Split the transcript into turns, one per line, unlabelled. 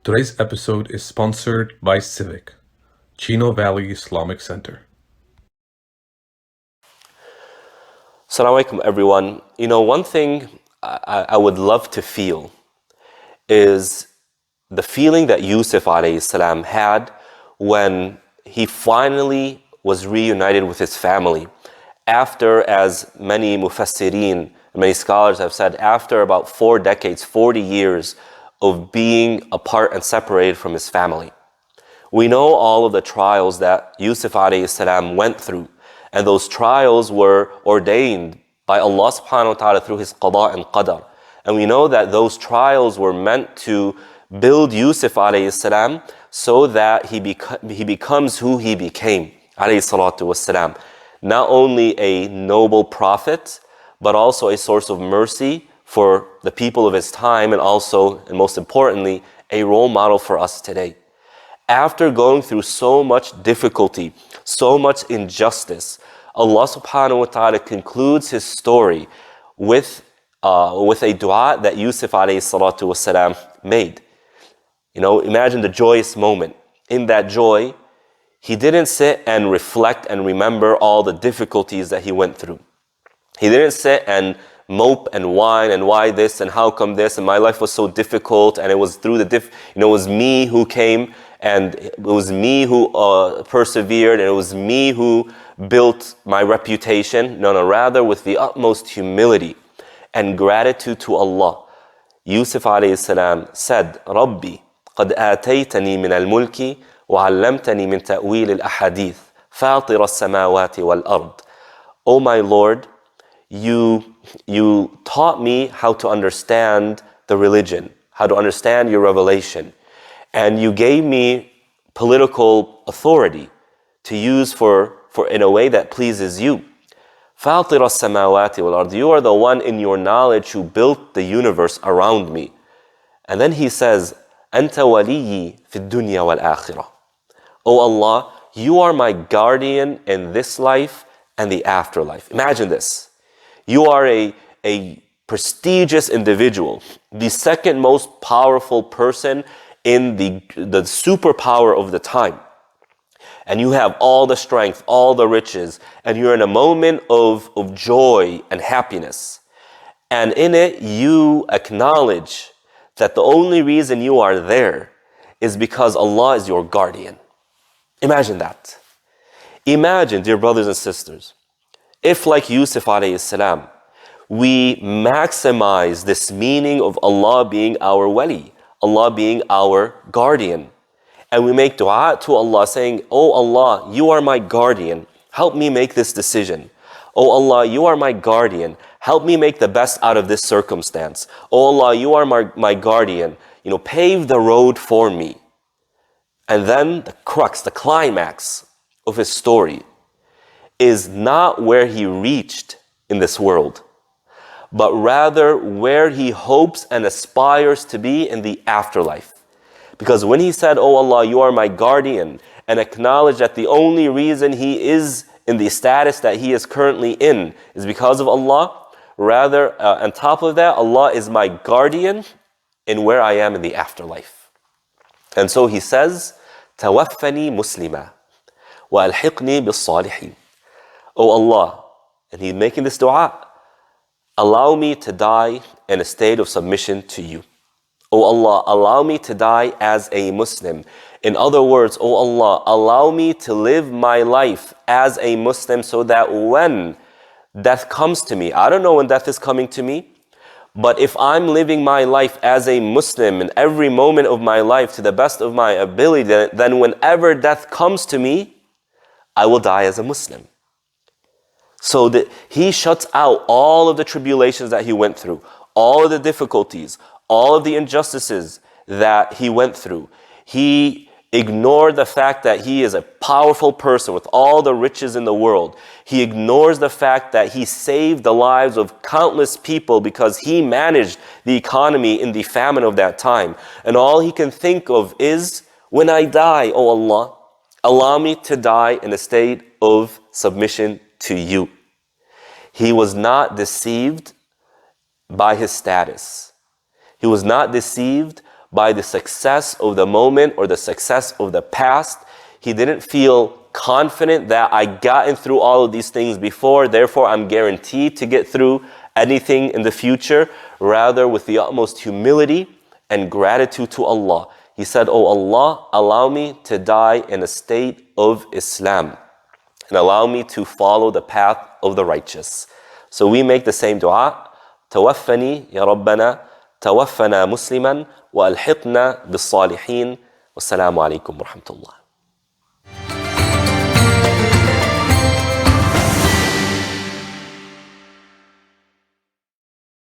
Today's episode is sponsored by Civic, Chino Valley Islamic Center.
Assalamu alaikum, everyone. You know, one thing I would love to feel is the feeling that Yusuf alayhi salam had when he finally was reunited with his family. After, as many mufassirin, many scholars have said, after about 4 decades, 40 years of being apart and separated from his family. We know all of the trials that Yusuf alayhi salam went through, and those trials were ordained by Allah subhanahu wa ta'ala through his qada and qadar. And we know that those trials were meant to build Yusuf alayhi salam so that he becomes who he became, alayhi salatu wassalam. Not only a noble prophet, but also a source of mercy for the people of his time, and also, and most importantly, a role model for us today. After going through so much difficulty, so much injustice, Allah subhanahu wa ta'ala concludes his story with a dua that Yusuf alayhi salatu wasalam made. You know, imagine the joyous moment. In that joy, he didn't sit and reflect and remember all the difficulties that he went through. He didn't sit and mope and whine and why this and how come this and my life was so difficult and it was through it was me who came and it was me who persevered and it was me who built my reputation. No, rather with the utmost humility and gratitude to Allah. Yusuf alayhi salam said, Rabbi, قد آتيتني من الملك وعلمتني من تأويل الأحاديث فاطر السماوات والأرض. O my Lord, you taught me how to understand the religion, how to understand your revelation. And you gave me political authority to use for in a way that pleases you. فاطر السماوات والأرض. You are the one in your knowledge who built the universe around me. And then he says, أنت وليي في الدنيا والآخرة. O Allah, you are my guardian in this life and the afterlife. Imagine this. You are a prestigious individual, the second most powerful person in the superpower of the time. And you have all the strength, all the riches, and you're in a moment of joy and happiness. And in it, you acknowledge that the only reason you are there is because Allah is your guardian. Imagine that. Imagine, dear brothers and sisters, if like Yusuf alayhi salam, we maximize this meaning of Allah being our wali, Allah being our guardian, and we make dua to Allah saying, Oh Allah, you are my guardian, help me make this decision. Oh Allah, you are my guardian, help me make the best out of this circumstance. Oh Allah, you are my guardian, pave the road for me. And then the crux, the climax of his story is not where he reached in this world, but rather where he hopes and aspires to be in the afterlife. Because when he said, Oh Allah, you are my guardian, and acknowledged that the only reason he is in the status that he is currently in is because of Allah, rather, on top of that, Allah is my guardian in where I am in the afterlife. And so he says, Tawaffani muslima wa alhiqni bis-salihin. Oh Allah, and he's making this dua, allow me to die in a state of submission to you. Oh Allah, allow me to die as a Muslim. In other words, oh Allah, allow me to live my life as a Muslim so that when death comes to me, I don't know when death is coming to me, but if I'm living my life as a Muslim in every moment of my life to the best of my ability, then whenever death comes to me, I will die as a Muslim. So that he shuts out all of the tribulations that he went through, all of the difficulties, all of the injustices that he went through. He ignored the fact that he is a powerful person with all the riches in the world. He ignores the fact that he saved the lives of countless people because he managed the economy in the famine of that time. And all he can think of is, when I die, oh Allah, allow me to die in a state of submission to you. He was not deceived by his status. He was not deceived by the success of the moment or the success of the past. He didn't feel confident that I gotten through all of these things before, therefore I'm guaranteed to get through anything in the future. Rather, with the utmost humility and gratitude to Allah, he said, "Oh Allah, allow me to die in a state of Islam and allow me to follow the path of the righteous." So we make the same dua. توفني يا ربنا توفنا مسلما وألحقنا بالصالحين. والسلام عليكم ورحمة الله.